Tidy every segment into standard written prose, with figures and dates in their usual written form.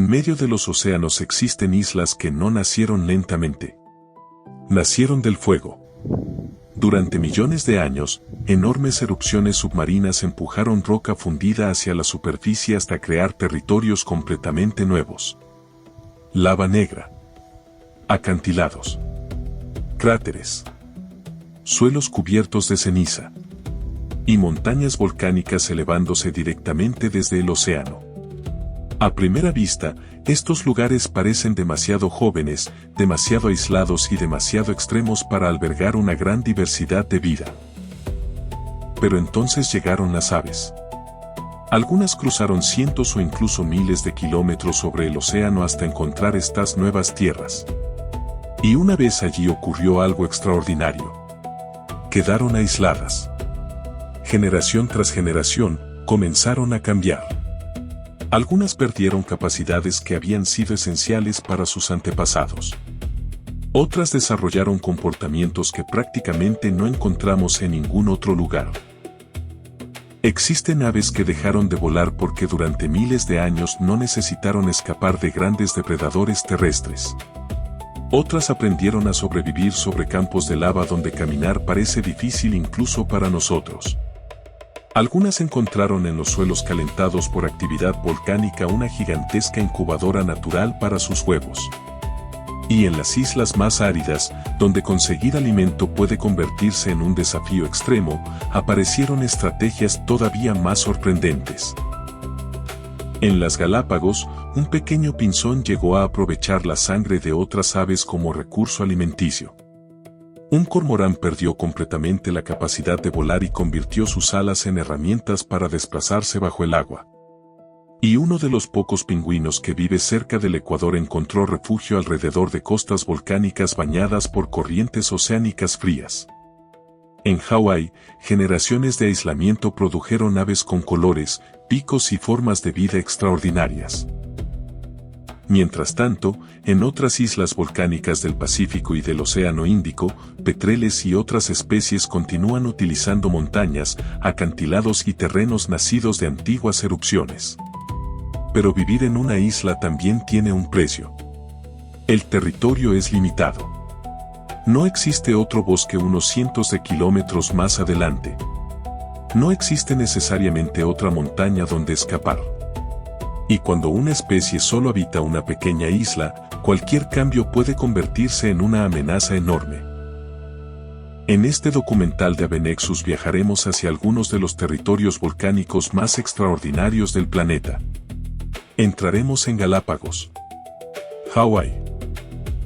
En medio de los océanos existen islas que no nacieron lentamente. Nacieron del fuego. Durante millones de años, enormes erupciones submarinas empujaron roca fundida hacia la superficie hasta crear territorios completamente nuevos. Lava negra. Acantilados. Cráteres. Suelos cubiertos de ceniza. Y montañas volcánicas elevándose directamente desde el océano. A primera vista, estos lugares parecen demasiado jóvenes, demasiado aislados y demasiado extremos para albergar una gran diversidad de vida. Pero entonces llegaron las aves. Algunas cruzaron cientos o incluso miles de kilómetros sobre el océano hasta encontrar estas nuevas tierras. Y una vez allí ocurrió algo extraordinario. Quedaron aisladas. Generación tras generación, comenzaron a cambiar. Algunas perdieron capacidades que habían sido esenciales para sus antepasados. Otras desarrollaron comportamientos que prácticamente no encontramos en ningún otro lugar. Existen aves que dejaron de volar porque durante miles de años no necesitaron escapar de grandes depredadores terrestres. Otras aprendieron a sobrevivir sobre campos de lava donde caminar parece difícil incluso para nosotros. Algunas encontraron en los suelos calentados por actividad volcánica una gigantesca incubadora natural para sus huevos. Y en las islas más áridas, donde conseguir alimento puede convertirse en un desafío extremo, aparecieron estrategias todavía más sorprendentes. En las Galápagos, un pequeño pinzón llegó a aprovechar la sangre de otras aves como recurso alimenticio. Un cormorán perdió completamente la capacidad de volar y convirtió sus alas en herramientas para desplazarse bajo el agua. Y uno de los pocos pingüinos que vive cerca del Ecuador encontró refugio alrededor de costas volcánicas bañadas por corrientes oceánicas frías. En Hawái, generaciones de aislamiento produjeron aves con colores, picos y formas de vida extraordinarias. Mientras tanto, en otras islas volcánicas del Pacífico y del Océano Índico, petreles y otras especies continúan utilizando montañas, acantilados y terrenos nacidos de antiguas erupciones. Pero vivir en una isla también tiene un precio. El territorio es limitado. No existe otro bosque unos cientos de kilómetros más adelante. No existe necesariamente otra montaña donde escapar. Y cuando una especie solo habita una pequeña isla, cualquier cambio puede convertirse en una amenaza enorme. En este documental de Avenexus viajaremos hacia algunos de los territorios volcánicos más extraordinarios del planeta. Entraremos en Galápagos, Hawái,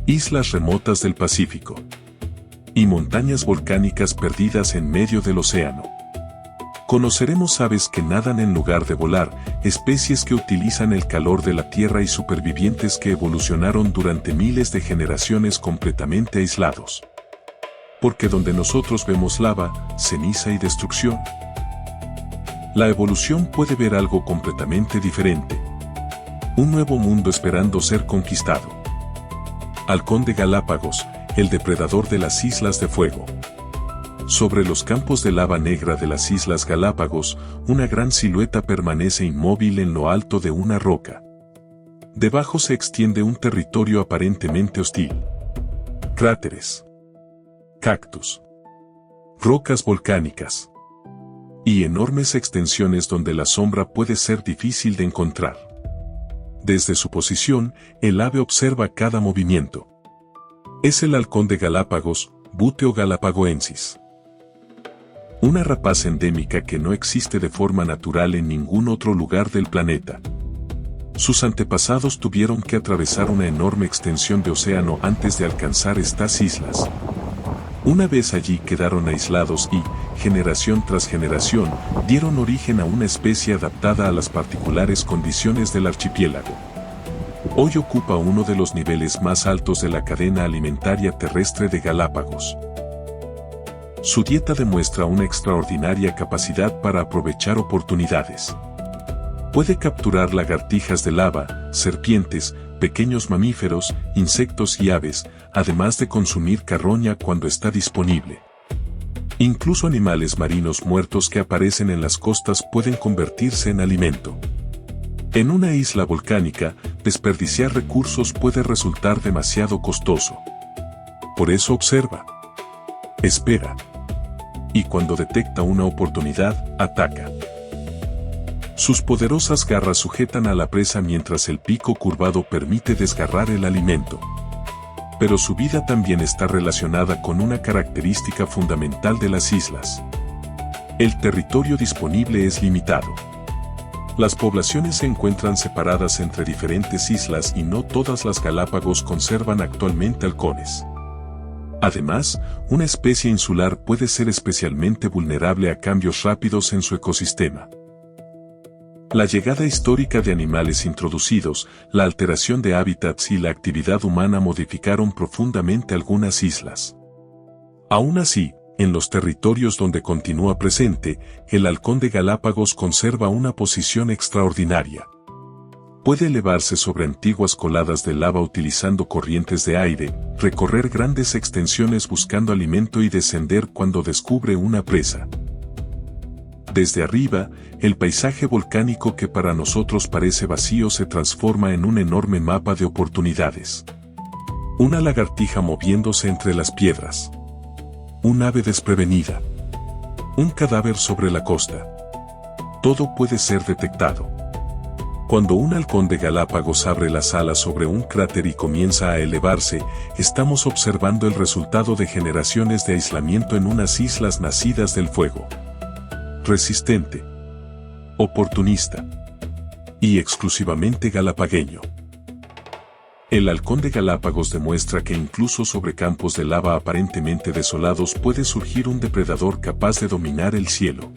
islas remotas del Pacífico y montañas volcánicas perdidas en medio del océano. Conoceremos aves que nadan en lugar de volar, especies que utilizan el calor de la Tierra y supervivientes que evolucionaron durante miles de generaciones completamente aislados. Porque donde nosotros vemos lava, ceniza y destrucción, la evolución puede ver algo completamente diferente. Un nuevo mundo esperando ser conquistado. Halcón de Galápagos, el depredador de las Islas de Fuego. Sobre los campos de lava negra de las Islas Galápagos, una gran silueta permanece inmóvil en lo alto de una roca. Debajo se extiende un territorio aparentemente hostil. Cráteres, cactus, rocas volcánicas y enormes extensiones donde la sombra puede ser difícil de encontrar. Desde su posición, el ave observa cada movimiento. Es el halcón de Galápagos, Buteo galapagoensis. Una rapaz endémica que no existe de forma natural en ningún otro lugar del planeta. Sus antepasados tuvieron que atravesar una enorme extensión de océano antes de alcanzar estas islas. Una vez allí quedaron aislados y, generación tras generación, dieron origen a una especie adaptada a las particulares condiciones del archipiélago. Hoy ocupa uno de los niveles más altos de la cadena alimentaria terrestre de Galápagos. Su dieta demuestra una extraordinaria capacidad para aprovechar oportunidades. Puede capturar lagartijas de lava, serpientes, pequeños mamíferos, insectos y aves, además de consumir carroña cuando está disponible. Incluso animales marinos muertos que aparecen en las costas pueden convertirse en alimento. En una isla volcánica, desperdiciar recursos puede resultar demasiado costoso. Por eso observa, espera, y cuando detecta una oportunidad, ataca. Sus poderosas garras sujetan a la presa mientras el pico curvado permite desgarrar el alimento. Pero su vida también está relacionada con una característica fundamental de las islas. El territorio disponible es limitado. Las poblaciones se encuentran separadas entre diferentes islas y no todas las Galápagos conservan actualmente halcones. Además, una especie insular puede ser especialmente vulnerable a cambios rápidos en su ecosistema. La llegada histórica de animales introducidos, la alteración de hábitats y la actividad humana modificaron profundamente algunas islas. Aún así, en los territorios donde continúa presente, el halcón de Galápagos conserva una posición extraordinaria. Puede elevarse sobre antiguas coladas de lava utilizando corrientes de aire, recorrer grandes extensiones buscando alimento y descender cuando descubre una presa. Desde arriba, el paisaje volcánico que para nosotros parece vacío se transforma en un enorme mapa de oportunidades. Una lagartija moviéndose entre las piedras. Un ave desprevenida. Un cadáver sobre la costa. Todo puede ser detectado. Cuando un halcón de Galápagos abre las alas sobre un cráter y comienza a elevarse, estamos observando el resultado de generaciones de aislamiento en unas islas nacidas del fuego. Resistente, oportunista y exclusivamente galapagueño. El halcón de Galápagos demuestra que incluso sobre campos de lava aparentemente desolados puede surgir un depredador capaz de dominar el cielo.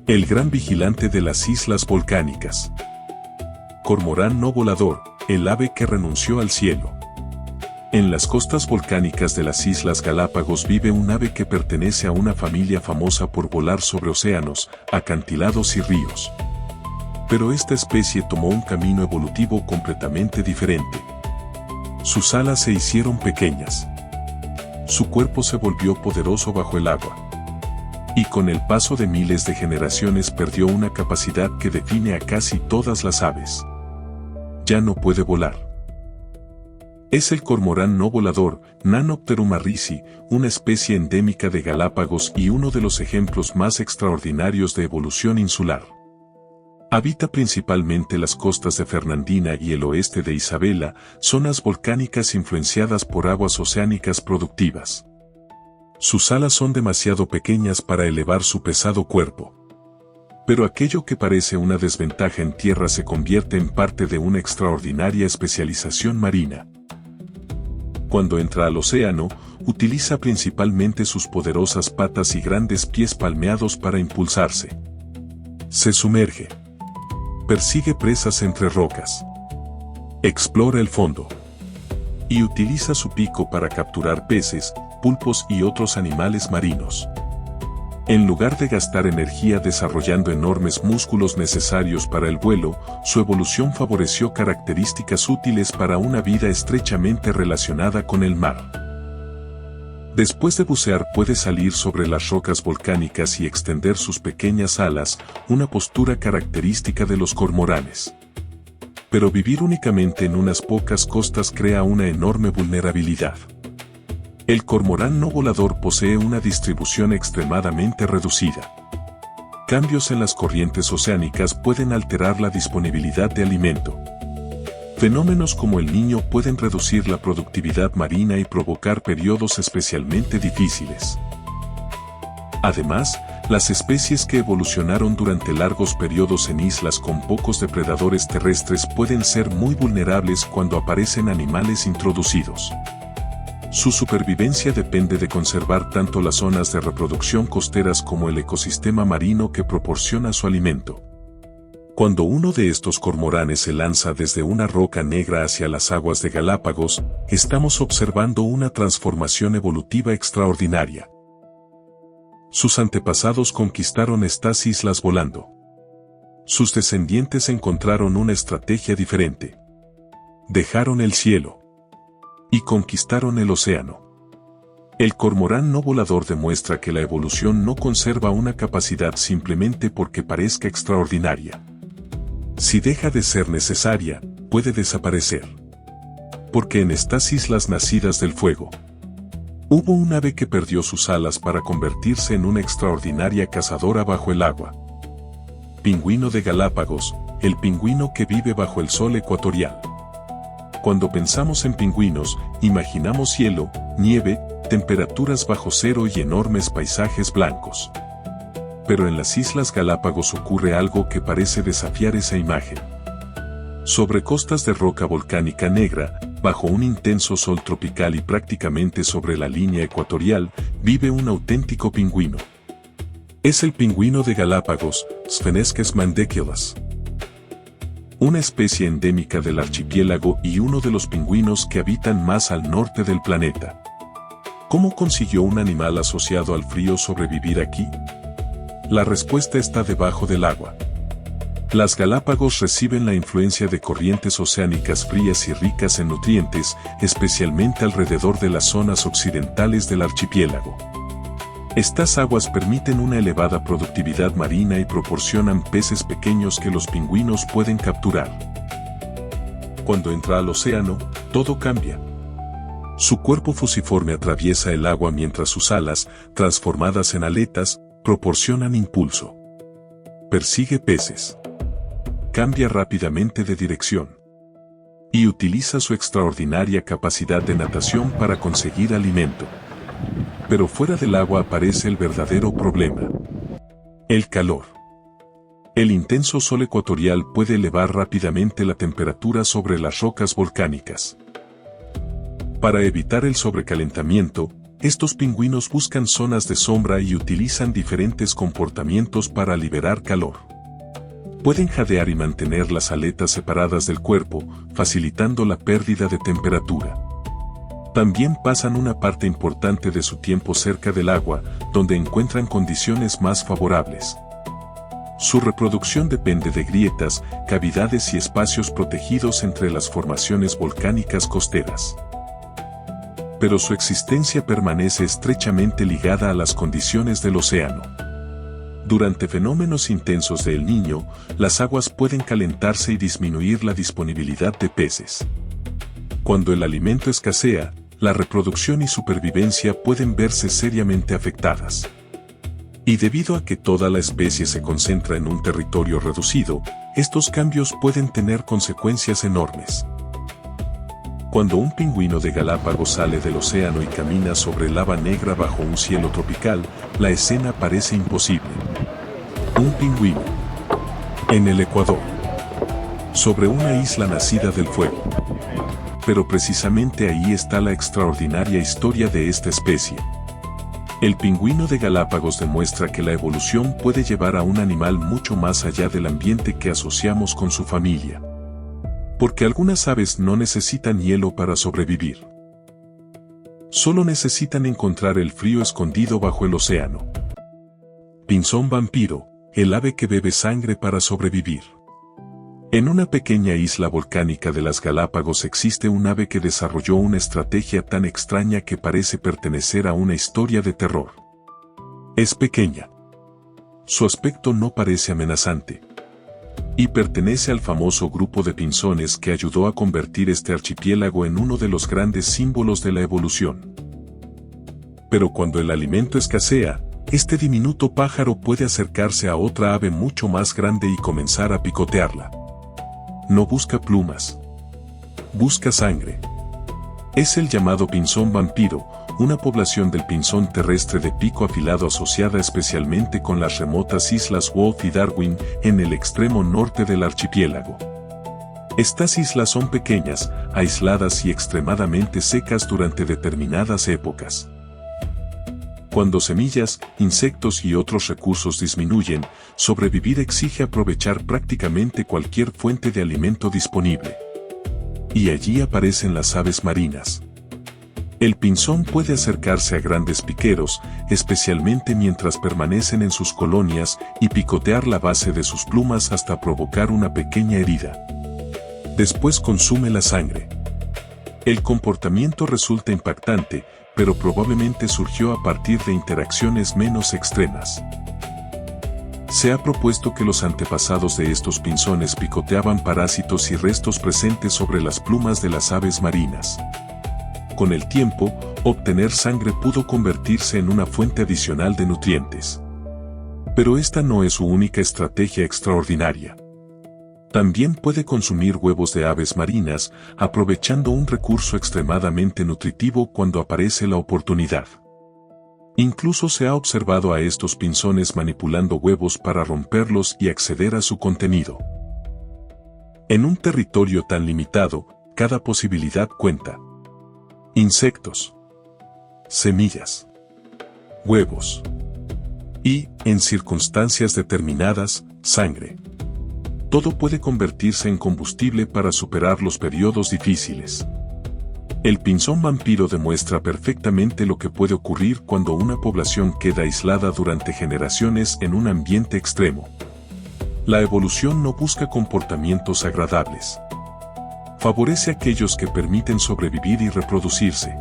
El gran vigilante de las islas volcánicas. Cormorán no volador, el ave que renunció al cielo. En las costas volcánicas de las Islas Galápagos vive un ave que pertenece a una familia famosa por volar sobre océanos, acantilados y ríos. Pero esta especie tomó un camino evolutivo completamente diferente. Sus alas se hicieron pequeñas. Su cuerpo se volvió poderoso bajo el agua. Y con el paso de miles de generaciones perdió una capacidad que define a casi todas las aves. Ya no puede volar. Es el cormorán no volador, Nanopterum arrisi, una especie endémica de Galápagos y uno de los ejemplos más extraordinarios de evolución insular. Habita principalmente las costas de Fernandina y el oeste de Isabela, zonas volcánicas influenciadas por aguas oceánicas productivas. Sus alas son demasiado pequeñas para elevar su pesado cuerpo. Pero aquello que parece una desventaja en tierra se convierte en parte de una extraordinaria especialización marina. Cuando entra al océano, utiliza principalmente sus poderosas patas y grandes pies palmeados para impulsarse. Se sumerge. Persigue presas entre rocas. Explora el fondo. Y utiliza su pico para capturar peces, pulpos y otros animales marinos. En lugar de gastar energía desarrollando enormes músculos necesarios para el vuelo, su evolución favoreció características útiles para una vida estrechamente relacionada con el mar. Después de bucear puede salir sobre las rocas volcánicas y extender sus pequeñas alas, una postura característica de los cormoranes. Pero vivir únicamente en unas pocas costas crea una enorme vulnerabilidad. El cormorán no volador posee una distribución extremadamente reducida. Cambios en las corrientes oceánicas pueden alterar la disponibilidad de alimento. Fenómenos como el Niño pueden reducir la productividad marina y provocar periodos especialmente difíciles. Además, las especies que evolucionaron durante largos periodos en islas con pocos depredadores terrestres pueden ser muy vulnerables cuando aparecen animales introducidos. Su supervivencia depende de conservar tanto las zonas de reproducción costeras como el ecosistema marino que proporciona su alimento. Cuando uno de estos cormoranes se lanza desde una roca negra hacia las aguas de Galápagos, estamos observando una transformación evolutiva extraordinaria. Sus antepasados conquistaron estas islas volando. Sus descendientes encontraron una estrategia diferente. Dejaron el cielo. Y conquistaron el océano. El cormorán no volador demuestra que la evolución no conserva una capacidad simplemente porque parezca extraordinaria. Si deja de ser necesaria, puede desaparecer. Porque en estas islas nacidas del fuego, hubo un ave que perdió sus alas para convertirse en una extraordinaria cazadora bajo el agua. Pingüino de Galápagos, el pingüino que vive bajo el sol ecuatorial. Cuando pensamos en pingüinos, imaginamos hielo, nieve, temperaturas bajo cero y enormes paisajes blancos. Pero en las Islas Galápagos ocurre algo que parece desafiar esa imagen. Sobre costas de roca volcánica negra, bajo un intenso sol tropical y prácticamente sobre la línea ecuatorial, vive un auténtico pingüino. Es el pingüino de Galápagos, Sphenescus mandequillus. Una especie endémica del archipiélago y uno de los pingüinos que habitan más al norte del planeta. ¿Cómo consiguió un animal asociado al frío sobrevivir aquí? La respuesta está debajo del agua. Las Galápagos reciben la influencia de corrientes oceánicas frías y ricas en nutrientes, especialmente alrededor de las zonas occidentales del archipiélago. Estas aguas permiten una elevada productividad marina y proporcionan peces pequeños que los pingüinos pueden capturar. Cuando entra al océano, todo cambia. Su cuerpo fusiforme atraviesa el agua mientras sus alas, transformadas en aletas, proporcionan impulso. Persigue peces. Cambia rápidamente de dirección. Y utiliza su extraordinaria capacidad de natación para conseguir alimento. Pero fuera del agua aparece el verdadero problema. El calor. El intenso sol ecuatorial puede elevar rápidamente la temperatura sobre las rocas volcánicas. Para evitar el sobrecalentamiento, estos pingüinos buscan zonas de sombra y utilizan diferentes comportamientos para liberar calor. Pueden jadear y mantener las aletas separadas del cuerpo, facilitando la pérdida de temperatura. También pasan una parte importante de su tiempo cerca del agua, donde encuentran condiciones más favorables. Su reproducción depende de grietas, cavidades y espacios protegidos entre las formaciones volcánicas costeras. Pero su existencia permanece estrechamente ligada a las condiciones del océano. Durante fenómenos intensos de El Niño, las aguas pueden calentarse y disminuir la disponibilidad de peces. Cuando el alimento escasea, la reproducción y supervivencia pueden verse seriamente afectadas. Y debido a que toda la especie se concentra en un territorio reducido, estos cambios pueden tener consecuencias enormes. Cuando un pingüino de Galápagos sale del océano y camina sobre lava negra bajo un cielo tropical, la escena parece imposible. Un pingüino. En el Ecuador. Sobre una isla nacida del fuego. Pero precisamente ahí está la extraordinaria historia de esta especie. El pingüino de Galápagos demuestra que la evolución puede llevar a un animal mucho más allá del ambiente que asociamos con su familia. Porque algunas aves no necesitan hielo para sobrevivir. Solo necesitan encontrar el frío escondido bajo el océano. Pinzón vampiro, el ave que bebe sangre para sobrevivir. En una pequeña isla volcánica de las Galápagos existe un ave que desarrolló una estrategia tan extraña que parece pertenecer a una historia de terror. Es pequeña. Su aspecto no parece amenazante. Y pertenece al famoso grupo de pinzones que ayudó a convertir este archipiélago en uno de los grandes símbolos de la evolución. Pero cuando el alimento escasea, este diminuto pájaro puede acercarse a otra ave mucho más grande y comenzar a picotearla. No busca plumas. Busca sangre. Es el llamado pinzón vampiro, una población del pinzón terrestre de pico afilado asociada especialmente con las remotas islas Wolf y Darwin en el extremo norte del archipiélago. Estas islas son pequeñas, aisladas y extremadamente secas durante determinadas épocas. Cuando semillas, insectos y otros recursos disminuyen, sobrevivir exige aprovechar prácticamente cualquier fuente de alimento disponible. Y allí aparecen las aves marinas. El pinzón puede acercarse a grandes piqueros, especialmente mientras permanecen en sus colonias, y picotear la base de sus plumas hasta provocar una pequeña herida. Después consume la sangre. El comportamiento resulta impactante, pero probablemente surgió a partir de interacciones menos extremas. Se ha propuesto que los antepasados de estos pinzones picoteaban parásitos y restos presentes sobre las plumas de las aves marinas. Con el tiempo, obtener sangre pudo convertirse en una fuente adicional de nutrientes. Pero esta no es su única estrategia extraordinaria. También puede consumir huevos de aves marinas, aprovechando un recurso extremadamente nutritivo cuando aparece la oportunidad. Incluso se ha observado a estos pinzones manipulando huevos para romperlos y acceder a su contenido. En un territorio tan limitado, cada posibilidad cuenta. Insectos, semillas, huevos y, en circunstancias determinadas, sangre. Todo puede convertirse en combustible para superar los periodos difíciles. El pinzón vampiro demuestra perfectamente lo que puede ocurrir cuando una población queda aislada durante generaciones en un ambiente extremo. La evolución no busca comportamientos agradables. Favorece a aquellos que permiten sobrevivir y reproducirse.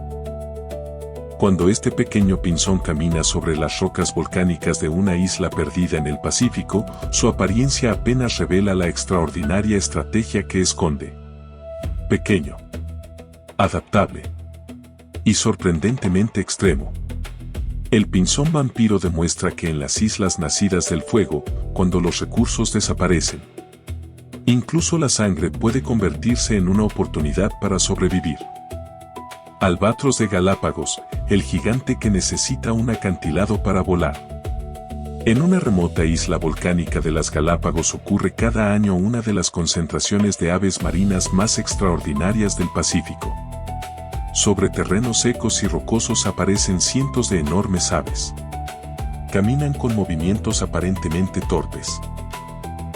Cuando este pequeño pinzón camina sobre las rocas volcánicas de una isla perdida en el Pacífico, su apariencia apenas revela la extraordinaria estrategia que esconde. Pequeño, adaptable y sorprendentemente extremo. El pinzón vampiro demuestra que en las islas nacidas del fuego, cuando los recursos desaparecen, incluso la sangre puede convertirse en una oportunidad para sobrevivir. Albatros de Galápagos, el gigante que necesita un acantilado para volar. En una remota isla volcánica de las Galápagos ocurre cada año una de las concentraciones de aves marinas más extraordinarias del Pacífico. Sobre terrenos secos y rocosos aparecen cientos de enormes aves. Caminan con movimientos aparentemente torpes.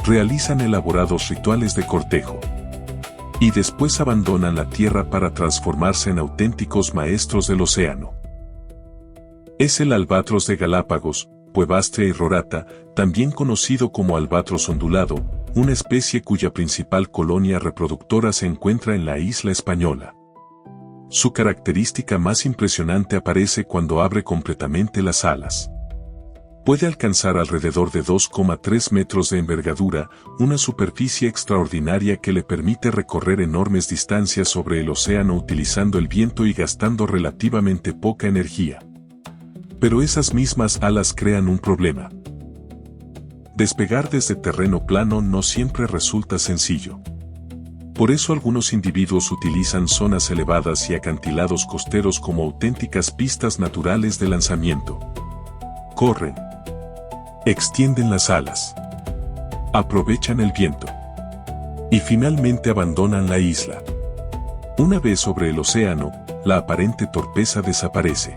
Realizan elaborados rituales de cortejo. Y después abandonan la tierra para transformarse en auténticos maestros del océano. Es el albatros de Galápagos, Puebastria irrorata, también conocido como albatros ondulado, una especie cuya principal colonia reproductora se encuentra en la isla española. Su característica más impresionante aparece cuando abre completamente las alas. Puede alcanzar alrededor de 2,3 metros de envergadura, una superficie extraordinaria que le permite recorrer enormes distancias sobre el océano utilizando el viento y gastando relativamente poca energía. Pero esas mismas alas crean un problema. Despegar desde terreno plano no siempre resulta sencillo. Por eso algunos individuos utilizan zonas elevadas y acantilados costeros como auténticas pistas naturales de lanzamiento. Corren. Extienden las alas. Aprovechan el viento. Y finalmente abandonan la isla. Una vez sobre el océano, la aparente torpeza desaparece.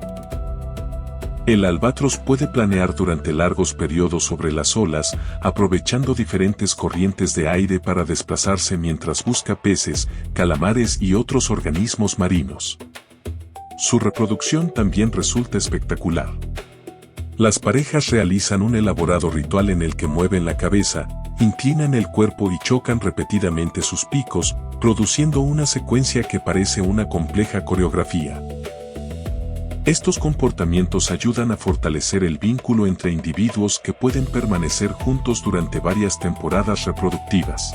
El albatros puede planear durante largos periodos sobre las olas, aprovechando diferentes corrientes de aire para desplazarse mientras busca peces, calamares y otros organismos marinos. Su reproducción también resulta espectacular. Las parejas realizan un elaborado ritual en el que mueven la cabeza, inclinan el cuerpo y chocan repetidamente sus picos, produciendo una secuencia que parece una compleja coreografía. Estos comportamientos ayudan a fortalecer el vínculo entre individuos que pueden permanecer juntos durante varias temporadas reproductivas.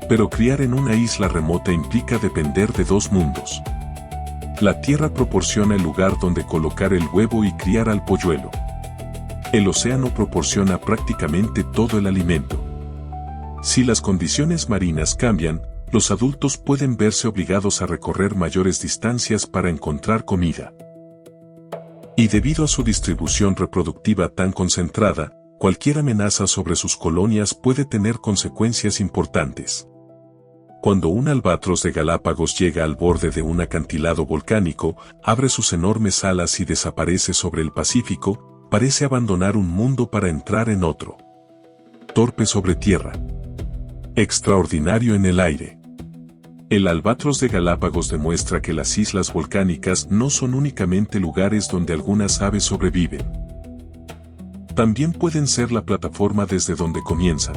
Pero criar en una isla remota implica depender de dos mundos. La tierra proporciona el lugar donde colocar el huevo y criar al polluelo. El océano proporciona prácticamente todo el alimento. Si las condiciones marinas cambian, los adultos pueden verse obligados a recorrer mayores distancias para encontrar comida. Y debido a su distribución reproductiva tan concentrada, cualquier amenaza sobre sus colonias puede tener consecuencias importantes. Cuando un albatros de Galápagos llega al borde de un acantilado volcánico, abre sus enormes alas y desaparece sobre el Pacífico, parece abandonar un mundo para entrar en otro. Torpe sobre tierra. Extraordinario en el aire. El albatros de Galápagos demuestra que las islas volcánicas no son únicamente lugares donde algunas aves sobreviven. También pueden ser la plataforma desde donde comienzan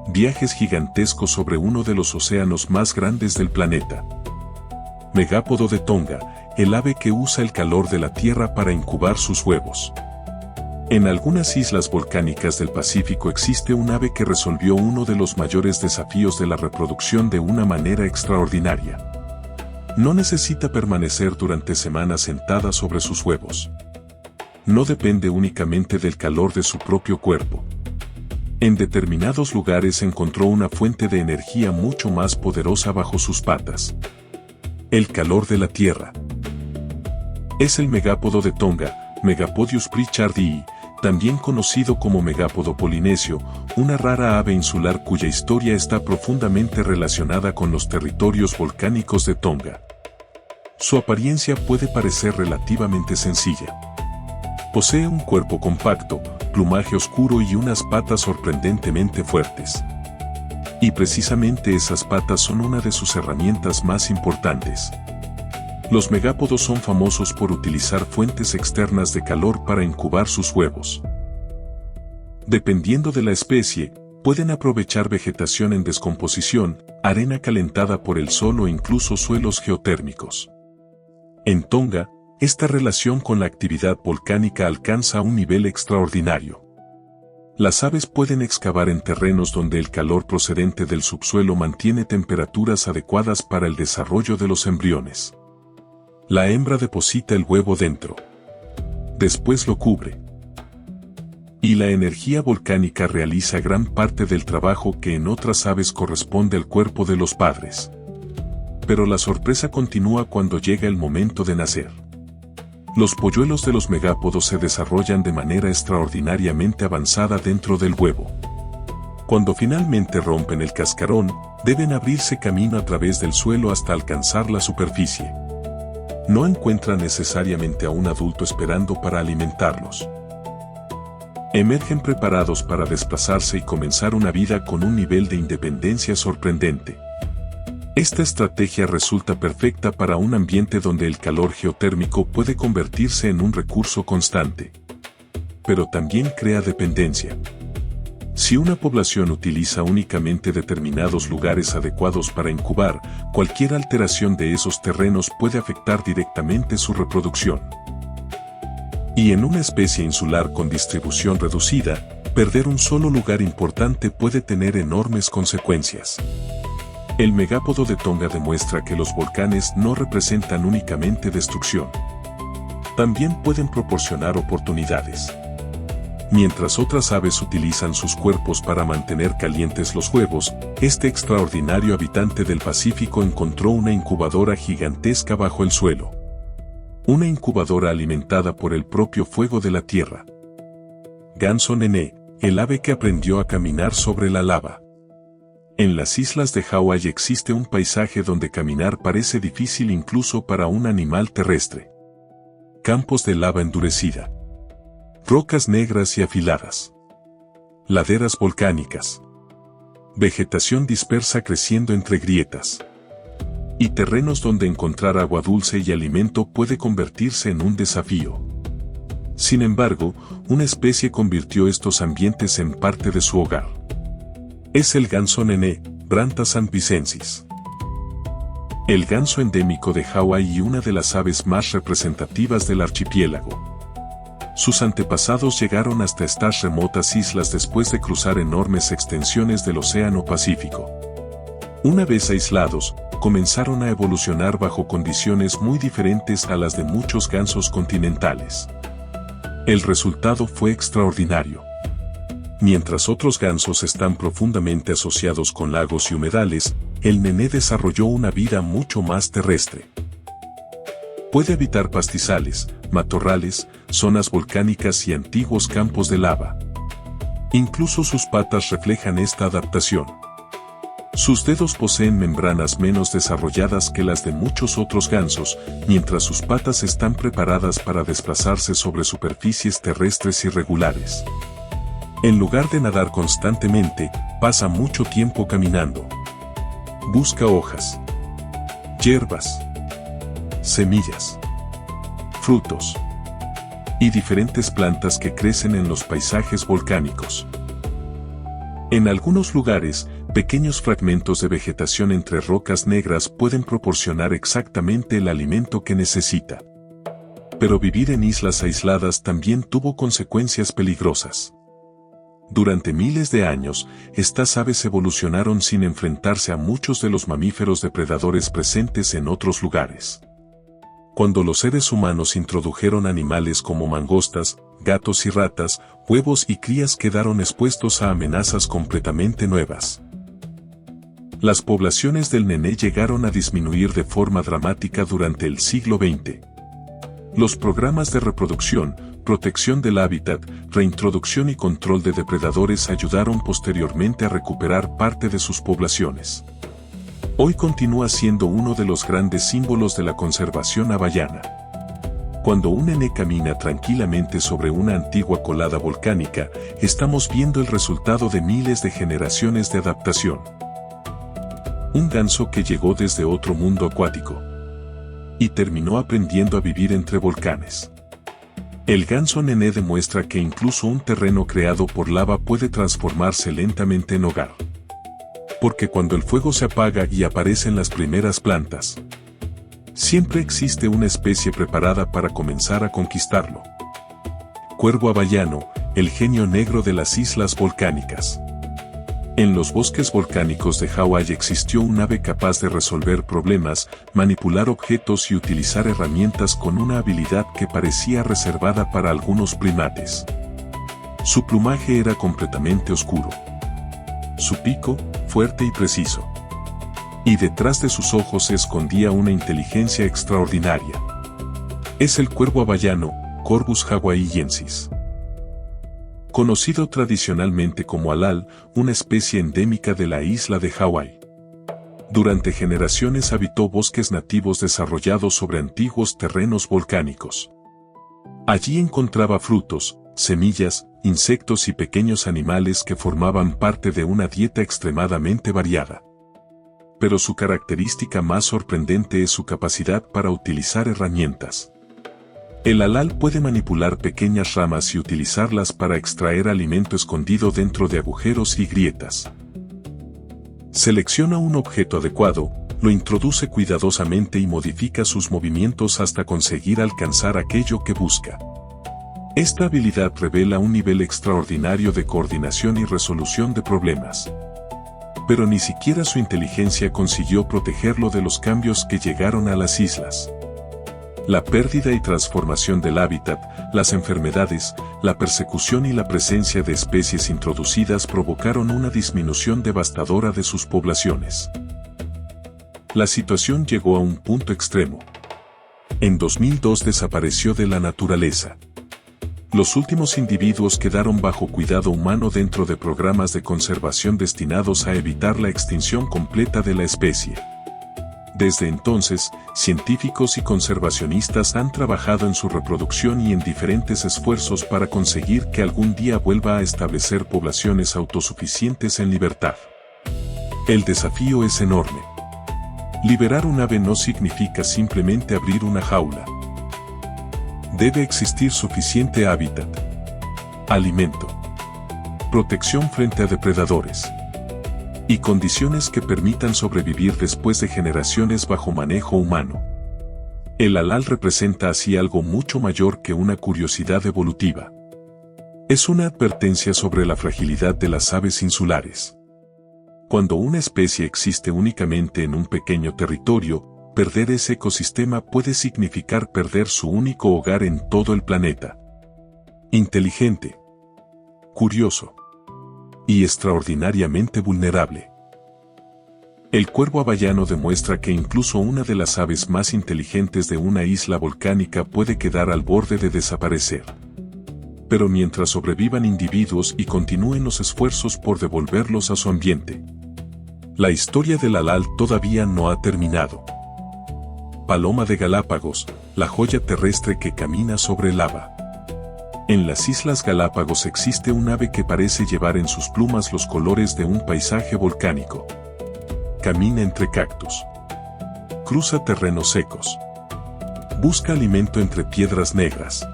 viajes gigantescos sobre uno de los océanos más grandes del planeta. Megápodo de Tonga, el ave que usa el calor de la Tierra para incubar sus huevos. En algunas islas volcánicas del Pacífico existe un ave que resolvió uno de los mayores desafíos de la reproducción de una manera extraordinaria. No necesita permanecer durante semanas sentada sobre sus huevos. No depende únicamente del calor de su propio cuerpo. En determinados lugares encontró una fuente de energía mucho más poderosa bajo sus patas. El calor de la tierra. Es el megápodo de Tonga, Megapodius pritchardii, también conocido como megápodo polinesio, una rara ave insular cuya historia está profundamente relacionada con los territorios volcánicos de Tonga. Su apariencia puede parecer relativamente sencilla. Posee un cuerpo compacto, plumaje oscuro y unas patas sorprendentemente fuertes. Y precisamente esas patas son una de sus herramientas más importantes. Los megápodos son famosos por utilizar fuentes externas de calor para incubar sus huevos. Dependiendo de la especie, pueden aprovechar vegetación en descomposición, arena calentada por el sol o incluso suelos geotérmicos. En Tonga, esta relación con la actividad volcánica alcanza un nivel extraordinario. Las aves pueden excavar en terrenos donde el calor procedente del subsuelo mantiene temperaturas adecuadas para el desarrollo de los embriones. La hembra deposita el huevo dentro. Después lo cubre. Y la energía volcánica realiza gran parte del trabajo que en otras aves corresponde al cuerpo de los padres. Pero la sorpresa continúa cuando llega el momento de nacer. Los polluelos de los megápodos se desarrollan de manera extraordinariamente avanzada dentro del huevo. Cuando finalmente rompen el cascarón, deben abrirse camino a través del suelo hasta alcanzar la superficie. No encuentran necesariamente a un adulto esperando para alimentarlos. Emergen preparados para desplazarse y comenzar una vida con un nivel de independencia sorprendente. Esta estrategia resulta perfecta para un ambiente donde el calor geotérmico puede convertirse en un recurso constante. Pero también crea dependencia. Si una población utiliza únicamente determinados lugares adecuados para incubar, cualquier alteración de esos terrenos puede afectar directamente su reproducción. Y en una especie insular con distribución reducida, perder un solo lugar importante puede tener enormes consecuencias. El megápodo de Tonga demuestra que los volcanes no representan únicamente destrucción. También pueden proporcionar oportunidades. Mientras otras aves utilizan sus cuerpos para mantener calientes los huevos, este extraordinario habitante del Pacífico encontró una incubadora gigantesca bajo el suelo. Una incubadora alimentada por el propio fuego de la tierra. Ganso nené, el ave que aprendió a caminar sobre la lava. En las islas de Hawái existe un paisaje donde caminar parece difícil incluso para un animal terrestre. Campos de lava endurecida. Rocas negras y afiladas. Laderas volcánicas. Vegetación dispersa creciendo entre grietas. Y terrenos donde encontrar agua dulce y alimento puede convertirse en un desafío. Sin embargo, una especie convirtió estos ambientes en parte de su hogar. Es el ganso nené, Branta sanvicensis. El ganso endémico de Hawái y una de las aves más representativas del archipiélago. Sus antepasados llegaron hasta estas remotas islas después de cruzar enormes extensiones del Océano Pacífico. Una vez aislados, comenzaron a evolucionar bajo condiciones muy diferentes a las de muchos gansos continentales. El resultado fue extraordinario. Mientras otros gansos están profundamente asociados con lagos y humedales, el nené desarrolló una vida mucho más terrestre. Puede habitar pastizales, matorrales, zonas volcánicas y antiguos campos de lava. Incluso sus patas reflejan esta adaptación. Sus dedos poseen membranas menos desarrolladas que las de muchos otros gansos, mientras sus patas están preparadas para desplazarse sobre superficies terrestres irregulares. En lugar de nadar constantemente, pasa mucho tiempo caminando. Busca hojas, hierbas, semillas, frutos y diferentes plantas que crecen en los paisajes volcánicos. En algunos lugares, pequeños fragmentos de vegetación entre rocas negras pueden proporcionar exactamente el alimento que necesita. Pero vivir en islas aisladas también tuvo consecuencias peligrosas. Durante miles de años, estas aves evolucionaron sin enfrentarse a muchos de los mamíferos depredadores presentes en otros lugares. Cuando los seres humanos introdujeron animales como mangostas, gatos y ratas, huevos y crías quedaron expuestos a amenazas completamente nuevas. Las poblaciones del nené llegaron a disminuir de forma dramática durante el siglo XX. Los programas de reproducción, protección del hábitat, reintroducción y control de depredadores ayudaron posteriormente a recuperar parte de sus poblaciones. Hoy continúa siendo uno de los grandes símbolos de la conservación hawaiana. Cuando un nené camina tranquilamente sobre una antigua colada volcánica, estamos viendo el resultado de miles de generaciones de adaptación. Un ganso que llegó desde otro mundo acuático y terminó aprendiendo a vivir entre volcanes. El ganso nené demuestra que incluso un terreno creado por lava puede transformarse lentamente en hogar. Porque cuando el fuego se apaga y aparecen las primeras plantas, siempre existe una especie preparada para comenzar a conquistarlo. Cuervo hawaiano, el genio negro de las islas volcánicas. En los bosques volcánicos de Hawái existió un ave capaz de resolver problemas, manipular objetos y utilizar herramientas con una habilidad que parecía reservada para algunos primates. Su plumaje era completamente oscuro. Su pico, fuerte y preciso. Y detrás de sus ojos se escondía una inteligencia extraordinaria. Es el cuervo hawaiano, Corvus hawaiiensis. Conocido tradicionalmente como alal, una especie endémica de la isla de Hawái. Durante generaciones habitó bosques nativos desarrollados sobre antiguos terrenos volcánicos. Allí encontraba frutos, semillas, insectos y pequeños animales que formaban parte de una dieta extremadamente variada. Pero su característica más sorprendente es su capacidad para utilizar herramientas. El alal puede manipular pequeñas ramas y utilizarlas para extraer alimento escondido dentro de agujeros y grietas. Selecciona un objeto adecuado, lo introduce cuidadosamente y modifica sus movimientos hasta conseguir alcanzar aquello que busca. Esta habilidad revela un nivel extraordinario de coordinación y resolución de problemas. Pero ni siquiera su inteligencia consiguió protegerlo de los cambios que llegaron a las islas. La pérdida y transformación del hábitat, las enfermedades, la persecución y la presencia de especies introducidas provocaron una disminución devastadora de sus poblaciones. La situación llegó a un punto extremo. En 2002 desapareció de la naturaleza. Los últimos individuos quedaron bajo cuidado humano dentro de programas de conservación destinados a evitar la extinción completa de la especie. Desde entonces, científicos y conservacionistas han trabajado en su reproducción y en diferentes esfuerzos para conseguir que algún día vuelva a establecer poblaciones autosuficientes en libertad. El desafío es enorme. Liberar un ave no significa simplemente abrir una jaula. Debe existir suficiente hábitat, alimento, protección frente a depredadores y condiciones que permitan sobrevivir después de generaciones bajo manejo humano. El alal representa así algo mucho mayor que una curiosidad evolutiva. Es una advertencia sobre la fragilidad de las aves insulares. Cuando una especie existe únicamente en un pequeño territorio, perder ese ecosistema puede significar perder su único hogar en todo el planeta. Inteligente, curioso y extraordinariamente vulnerable. El cuervo hawaiano demuestra que incluso una de las aves más inteligentes de una isla volcánica puede quedar al borde de desaparecer. Pero mientras sobrevivan individuos y continúen los esfuerzos por devolverlos a su ambiente, la historia del alal todavía no ha terminado. Paloma de Galápagos, la joya terrestre que camina sobre lava. En las Islas Galápagos existe un ave que parece llevar en sus plumas los colores de un paisaje volcánico. Camina entre cactus. Cruza terrenos secos. Busca alimento entre piedras negras.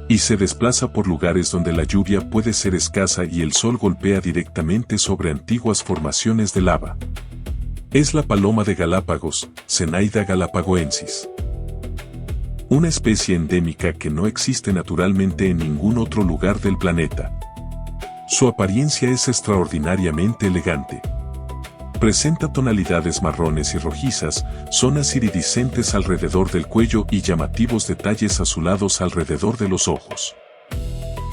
Y se desplaza por lugares donde la lluvia puede ser escasa y el sol golpea directamente sobre antiguas formaciones de lava. Es la paloma de Galápagos, Zenaida galapagoensis. Una especie endémica que no existe naturalmente en ningún otro lugar del planeta. Su apariencia es extraordinariamente elegante. Presenta tonalidades marrones y rojizas, zonas iridiscentes alrededor del cuello y llamativos detalles azulados alrededor de los ojos.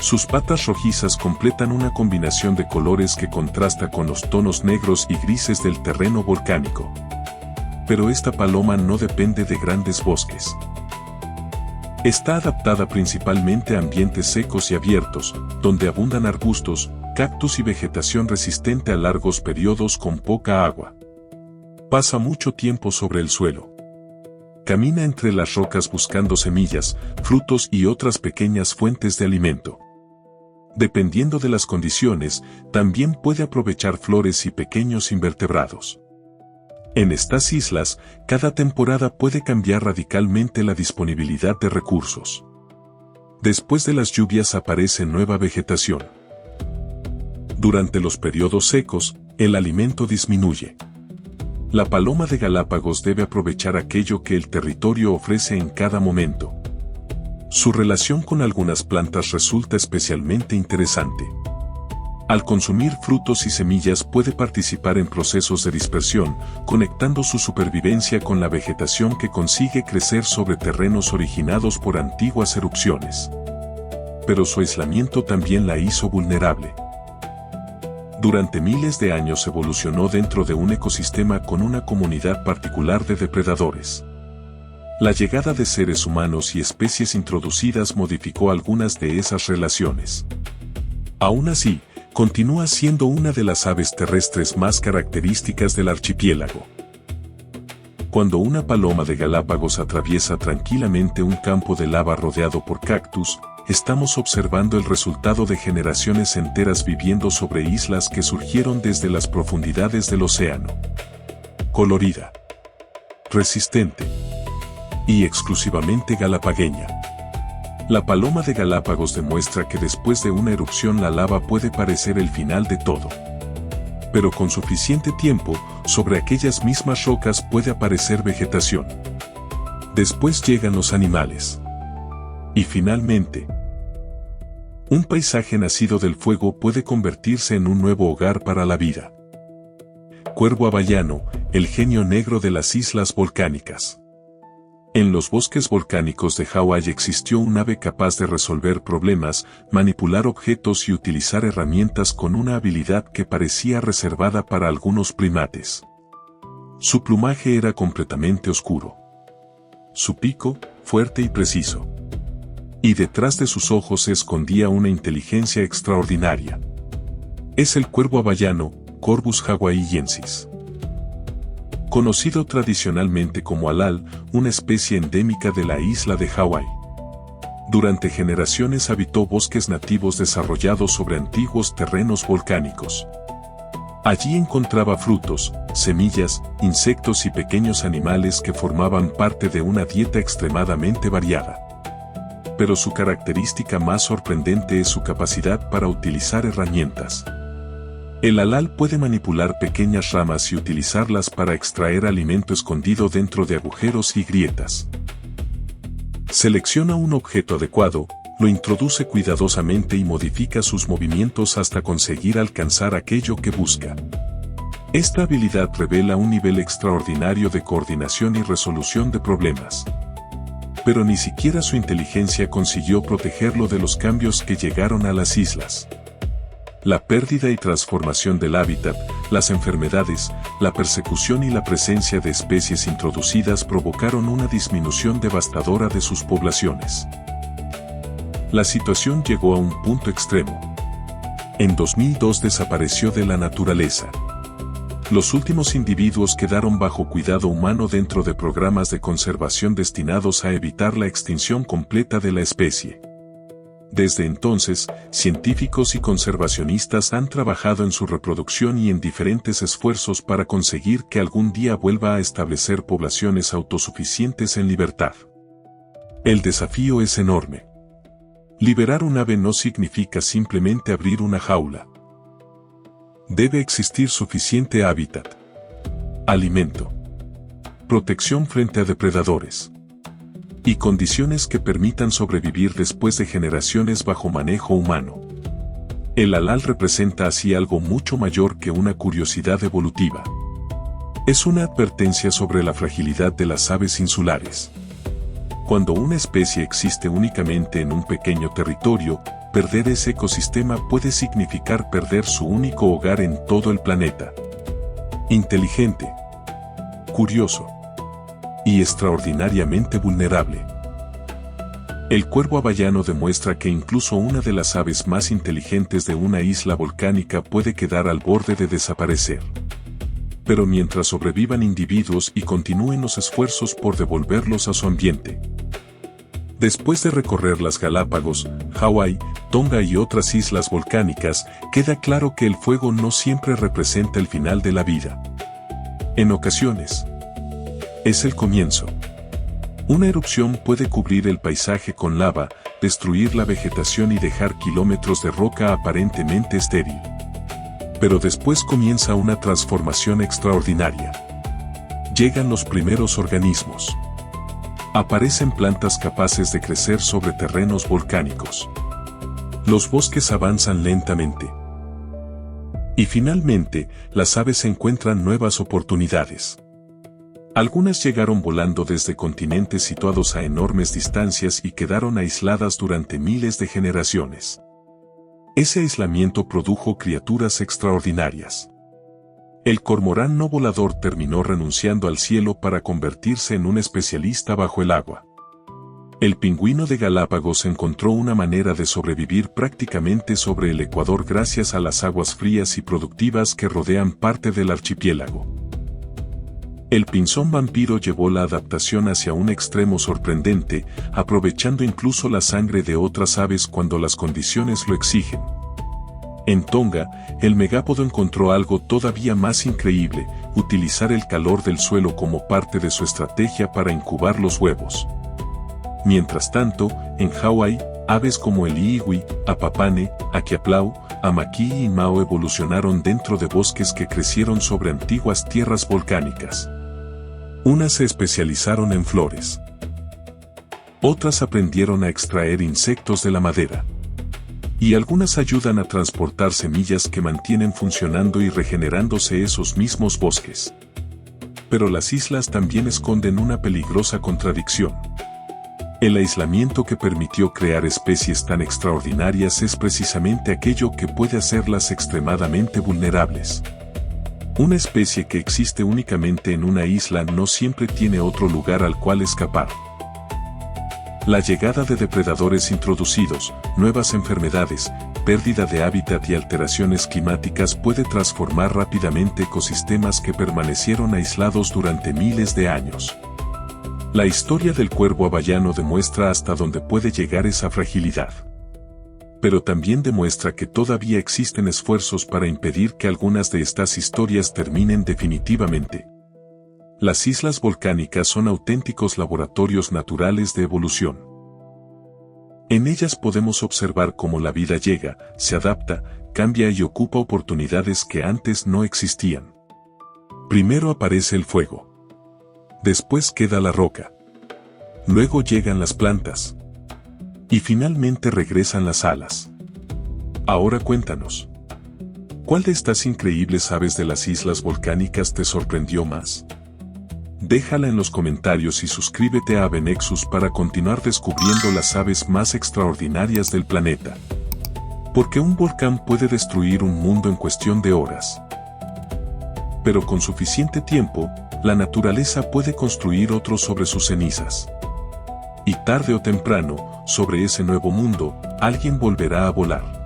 Sus patas rojizas completan una combinación de colores que contrasta con los tonos negros y grises del terreno volcánico. Pero esta paloma no depende de grandes bosques. Está adaptada principalmente a ambientes secos y abiertos, donde abundan arbustos, cactus y vegetación resistente a largos periodos con poca agua. Pasa mucho tiempo sobre el suelo. Camina entre las rocas buscando semillas, frutos y otras pequeñas fuentes de alimento. Dependiendo de las condiciones, también puede aprovechar flores y pequeños invertebrados. En estas islas, cada temporada puede cambiar radicalmente la disponibilidad de recursos. Después de las lluvias aparece nueva vegetación. Durante los periodos secos, el alimento disminuye. La paloma de Galápagos debe aprovechar aquello que el territorio ofrece en cada momento. Su relación con algunas plantas resulta especialmente interesante. Al consumir frutos y semillas puede participar en procesos de dispersión, conectando su supervivencia con la vegetación que consigue crecer sobre terrenos originados por antiguas erupciones. Pero su aislamiento también la hizo vulnerable. Durante miles de años evolucionó dentro de un ecosistema con una comunidad particular de depredadores. La llegada de seres humanos y especies introducidas modificó algunas de esas relaciones. Aún así, continúa siendo una de las aves terrestres más características del archipiélago. Cuando una paloma de Galápagos atraviesa tranquilamente un campo de lava rodeado por cactus, estamos observando el resultado de generaciones enteras viviendo sobre islas que surgieron desde las profundidades del océano. Colorida, resistente y exclusivamente galapagueña. La paloma de Galápagos demuestra que después de una erupción la lava puede parecer el final de todo. Pero con suficiente tiempo, sobre aquellas mismas rocas puede aparecer vegetación. Después llegan los animales. Y finalmente, un paisaje nacido del fuego puede convertirse en un nuevo hogar para la vida. Cuervo hawaiano, el genio negro de las islas volcánicas. En los bosques volcánicos de Hawái existió un ave capaz de resolver problemas, manipular objetos y utilizar herramientas con una habilidad que parecía reservada para algunos primates. Su plumaje era completamente oscuro. Su pico, fuerte y preciso. Y detrás de sus ojos se escondía una inteligencia extraordinaria. Es el cuervo hawaiano, Corvus hawaiiensis. Conocido tradicionalmente como halal, una especie endémica de la isla de Hawái. Durante generaciones habitó bosques nativos desarrollados sobre antiguos terrenos volcánicos. Allí encontraba frutos, semillas, insectos y pequeños animales que formaban parte de una dieta extremadamente variada. Pero su característica más sorprendente es su capacidad para utilizar herramientas. El halal puede manipular pequeñas ramas y utilizarlas para extraer alimento escondido dentro de agujeros y grietas. Selecciona un objeto adecuado, lo introduce cuidadosamente y modifica sus movimientos hasta conseguir alcanzar aquello que busca. Esta habilidad revela un nivel extraordinario de coordinación y resolución de problemas. Pero ni siquiera su inteligencia consiguió protegerlo de los cambios que llegaron a las islas. La pérdida y transformación del hábitat, las enfermedades, la persecución y la presencia de especies introducidas provocaron una disminución devastadora de sus poblaciones. La situación llegó a un punto extremo. En 2002 desapareció de la naturaleza. Los últimos individuos quedaron bajo cuidado humano dentro de programas de conservación destinados a evitar la extinción completa de la especie. Desde entonces, científicos y conservacionistas han trabajado en su reproducción y en diferentes esfuerzos para conseguir que algún día vuelva a establecer poblaciones autosuficientes en libertad. El desafío es enorme. Liberar un ave no significa simplemente abrir una jaula. Debe existir suficiente hábitat, alimento, protección frente a depredadores, y condiciones que permitan sobrevivir después de generaciones bajo manejo humano. El halal representa así algo mucho mayor que una curiosidad evolutiva. Es una advertencia sobre la fragilidad de las aves insulares. Cuando una especie existe únicamente en un pequeño territorio, perder ese ecosistema puede significar perder su único hogar en todo el planeta. Inteligente, curioso y extraordinariamente vulnerable. El cuervo hawaiano demuestra que incluso una de las aves más inteligentes de una isla volcánica puede quedar al borde de desaparecer. Pero mientras sobrevivan individuos y continúen los esfuerzos por devolverlos a su ambiente. Después de recorrer las Galápagos, Hawái, Tonga y otras islas volcánicas, queda claro que el fuego no siempre representa el final de la vida. En ocasiones, es el comienzo. Una erupción puede cubrir el paisaje con lava, destruir la vegetación y dejar kilómetros de roca aparentemente estéril. Pero después comienza una transformación extraordinaria. Llegan los primeros organismos. Aparecen plantas capaces de crecer sobre terrenos volcánicos. Los bosques avanzan lentamente. Y finalmente, las aves encuentran nuevas oportunidades. Algunas llegaron volando desde continentes situados a enormes distancias y quedaron aisladas durante miles de generaciones. Ese aislamiento produjo criaturas extraordinarias. El cormorán no volador terminó renunciando al cielo para convertirse en un especialista bajo el agua. El pingüino de Galápagos encontró una manera de sobrevivir prácticamente sobre el ecuador gracias a las aguas frías y productivas que rodean parte del archipiélago. El pinzón vampiro llevó la adaptación hacia un extremo sorprendente, aprovechando incluso la sangre de otras aves cuando las condiciones lo exigen. En Tonga, el megápodo encontró algo todavía más increíble, utilizar el calor del suelo como parte de su estrategia para incubar los huevos. Mientras tanto, en Hawái, aves como el iiwi, apapane, aquiaplau, amaqui y mao evolucionaron dentro de bosques que crecieron sobre antiguas tierras volcánicas. Unas se especializaron en flores. Otras aprendieron a extraer insectos de la madera. Y algunas ayudan a transportar semillas que mantienen funcionando y regenerándose esos mismos bosques. Pero las islas también esconden una peligrosa contradicción. El aislamiento que permitió crear especies tan extraordinarias es precisamente aquello que puede hacerlas extremadamente vulnerables. Una especie que existe únicamente en una isla no siempre tiene otro lugar al cual escapar. La llegada de depredadores introducidos, nuevas enfermedades, pérdida de hábitat y alteraciones climáticas puede transformar rápidamente ecosistemas que permanecieron aislados durante miles de años. La historia del cuervo hawaiano demuestra hasta dónde puede llegar esa fragilidad. Pero también demuestra que todavía existen esfuerzos para impedir que algunas de estas historias terminen definitivamente. Las islas volcánicas son auténticos laboratorios naturales de evolución. En ellas podemos observar cómo la vida llega, se adapta, cambia y ocupa oportunidades que antes no existían. Primero aparece el fuego. Después queda la roca. Luego llegan las plantas. Y finalmente regresan las alas. Ahora cuéntanos. ¿Cuál de estas increíbles aves de las islas volcánicas te sorprendió más? Déjala en los comentarios y suscríbete a Avenexus para continuar descubriendo las aves más extraordinarias del planeta. Porque un volcán puede destruir un mundo en cuestión de horas. Pero con suficiente tiempo, la naturaleza puede construir otro sobre sus cenizas. Y tarde o temprano, sobre ese nuevo mundo, alguien volverá a volar.